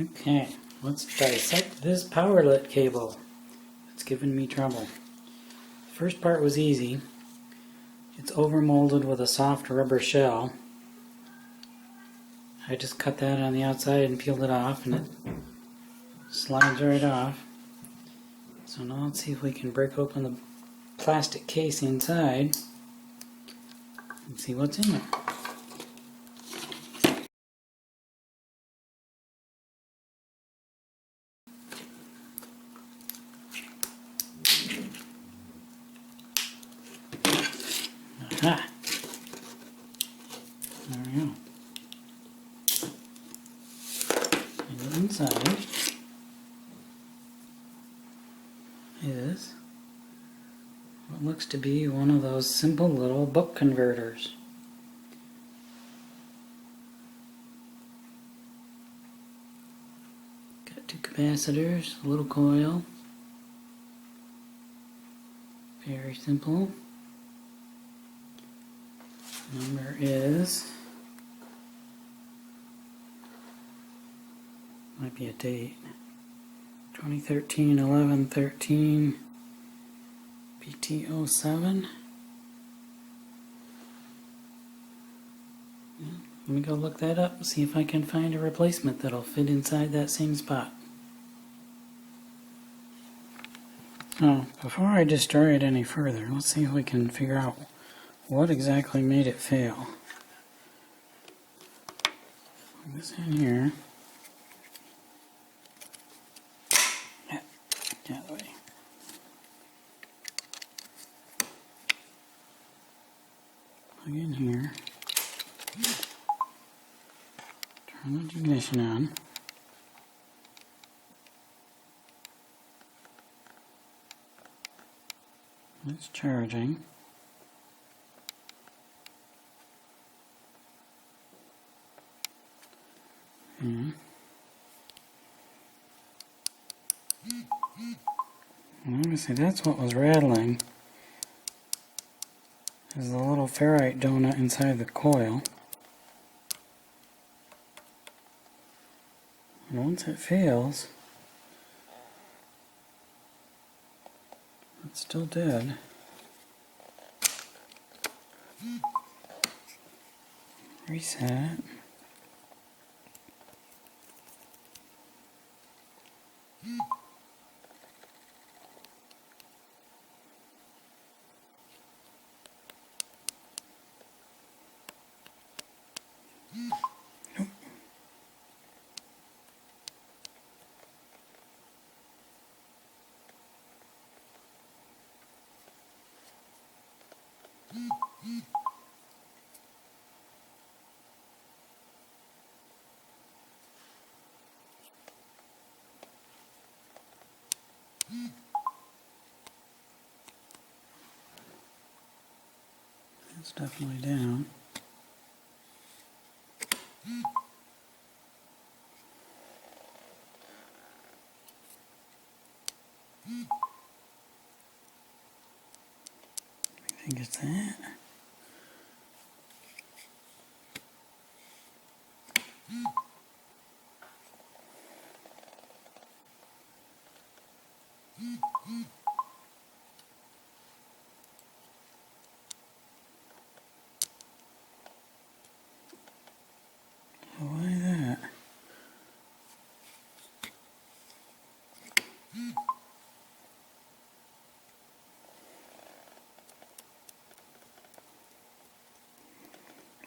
Okay, let's dissect this Powerlet cable. It's giving me trouble. The first part was easy. It's overmolded with a soft rubber shell. I just cut that on the outside and peeled it off, and it slides right off. So now let's see if we can break open the plastic case inside and see what's in it. Aha! There we go. And inside is what looks to be one of those simple little book converters. Got two capacitors, a little coil. Very simple. Number is, might be a date, 2013-11-13 BT07. Let me go look that up and see if I can find a replacement that'll fit inside that same spot. Oh, before I destroy it any further, let's see if we can figure out what exactly made it fail. Put this in here. Yeah, get out of the way. Plug in here. Turn the ignition on. It's charging. Obviously that's what was rattling, is the little ferrite donut inside the coil. And once it fails, it's still dead. Reset. Nope. It's definitely down. I think it's that. Why that?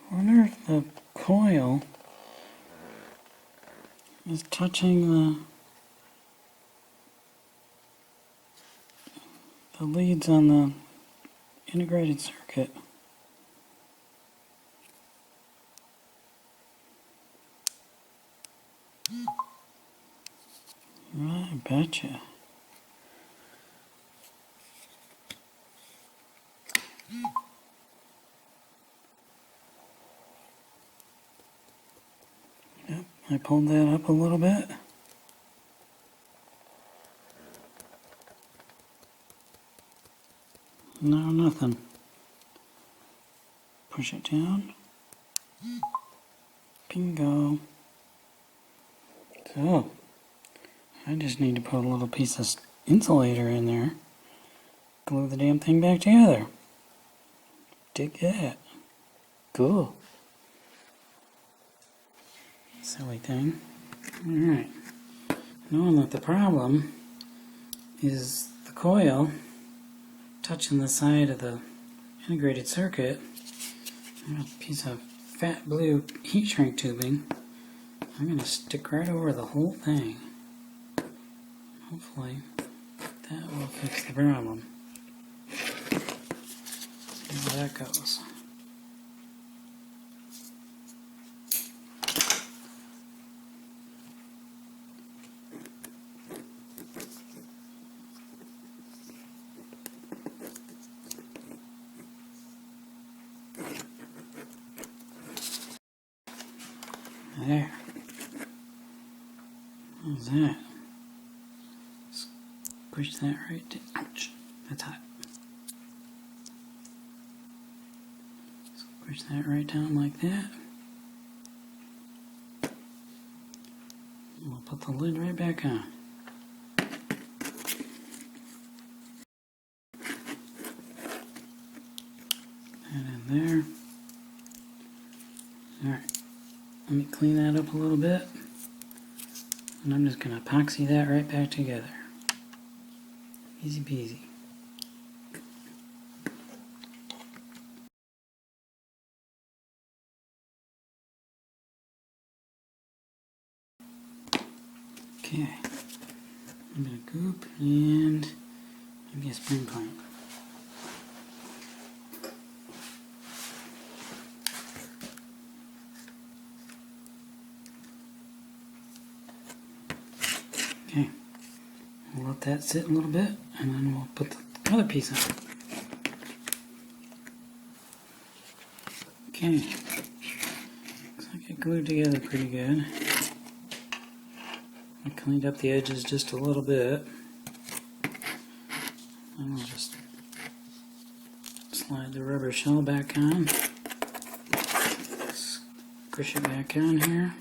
I wonder if the coil is touching the leads on the integrated circuit. I betcha. Yep, I pulled that up a little bit. No, nothing. Push it down. Bingo. So, I just need to put a little piece of insulator in there, glue the damn thing back together. Dig that. Cool. Silly thing. Alright. Knowing that the problem is the coil touching the side of the integrated circuit, a piece of fat blue heat shrink tubing, I'm going to stick right over the whole thing. Hopefully that will fix the problem. See how that goes. There. How's that? Squish that right down. Ouch. That's hot. Squish that right down like that. And we'll put the lid right back on. That in there. Alright. Let me clean that up a little bit, and I'm just going to epoxy that right back together. Easy peasy. Okay, a bit of goop and maybe a spring clamp. Okay, we'll let that sit a little bit, and then we'll put the other piece on. Okay, looks like it glued together pretty good. I cleaned up the edges just a little bit. And we'll just slide the rubber shell back on. Squish it back on here.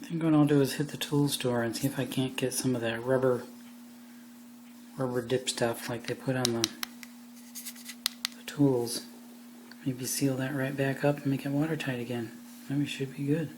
I think what I'll do is hit the tool store and see if I can't get some of that rubber dip stuff like they put on the tools. Maybe seal that right back up and make it watertight again. Then we should be good.